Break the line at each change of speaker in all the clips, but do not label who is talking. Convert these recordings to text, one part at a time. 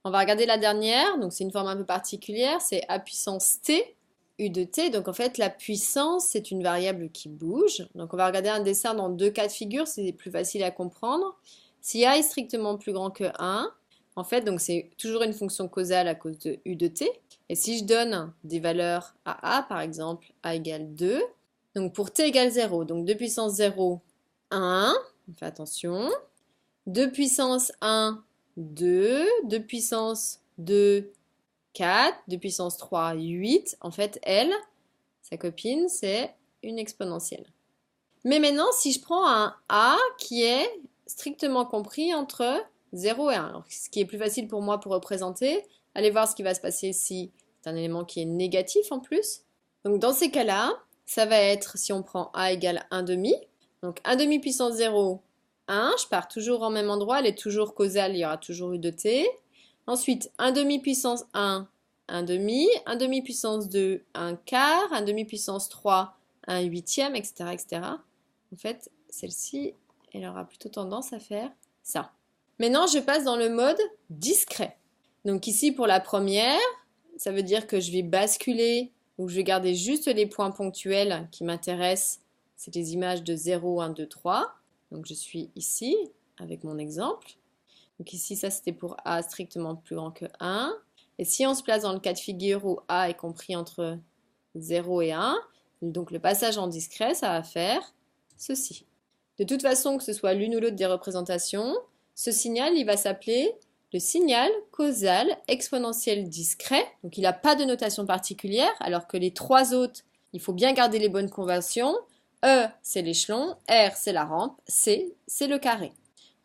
On va regarder la dernière, donc c'est une forme un peu particulière, c'est a puissance t, u de t. Donc en fait, la puissance, c'est une variable qui bouge. Donc on va regarder un dessin dans deux cas de figure, c'est plus facile à comprendre. Si a est strictement plus grand que 1, en fait, donc c'est toujours une fonction causale à cause de u de t. Et si je donne des valeurs à a, par exemple, a égale 2, donc pour t égale 0, donc 2 puissance 0, 1, on fait attention. 2 puissance 1, 2, 2 puissance 2, 4, 2 puissance 3, 8. En fait, elle, sa copine, c'est une exponentielle. Mais maintenant, si je prends un a qui est strictement compris entre 0 et 1, alors, ce qui est plus facile pour moi pour représenter, allez voir ce qui va se passer si c'est un élément qui est négatif en plus. Donc dans ces cas-là, ça va être, si on prend a égale 1 demi, donc 1 demi puissance 0, 1, je pars toujours au même endroit, elle est toujours causale, il y aura toujours u de t. Ensuite, 1 demi puissance 1, 1 demi, 1 demi puissance 2, 1 quart, 1 demi puissance 3, 1 huitième, etc., etc. En fait, celle-ci, elle aura plutôt tendance à faire ça. Maintenant, je passe dans le mode discret. Donc ici, pour la première, ça veut dire que je vais basculer ou je vais garder juste les points ponctuels qui m'intéressent. C'est les images de 0, 1, 2, 3. Donc je suis ici avec mon exemple. Donc ici, ça c'était pour a strictement plus grand que 1. Et si on se place dans le cas de figure où a est compris entre 0 et 1, donc le passage en discret, ça va faire ceci. De toute façon, que ce soit l'une ou l'autre des représentations, ce signal, il va s'appeler le signal causal exponentiel discret. Donc il n'a pas de notation particulière, alors que les trois autres, il faut bien garder les bonnes conventions. E, c'est l'échelon, R, c'est la rampe, C, c'est le carré.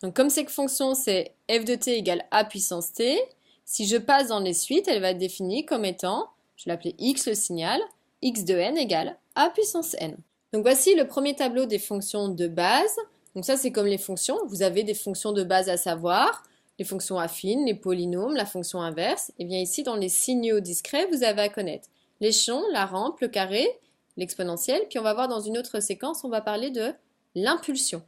Donc comme cette fonction, c'est f de t égale a puissance t, si je passe dans les suites, elle va être définie comme étant, je vais l'appeler x le signal, x de n égale a puissance n. Donc voici le premier tableau des fonctions de base. Donc ça, c'est comme les fonctions. Vous avez des fonctions de base à savoir, les fonctions affines, les polynômes, la fonction inverse. Et bien ici, dans les signaux discrets, vous avez à connaître l'échelon, la rampe, le carré, l'exponentielle. Puis on va voir dans une autre séquence, on va parler de l'impulsion.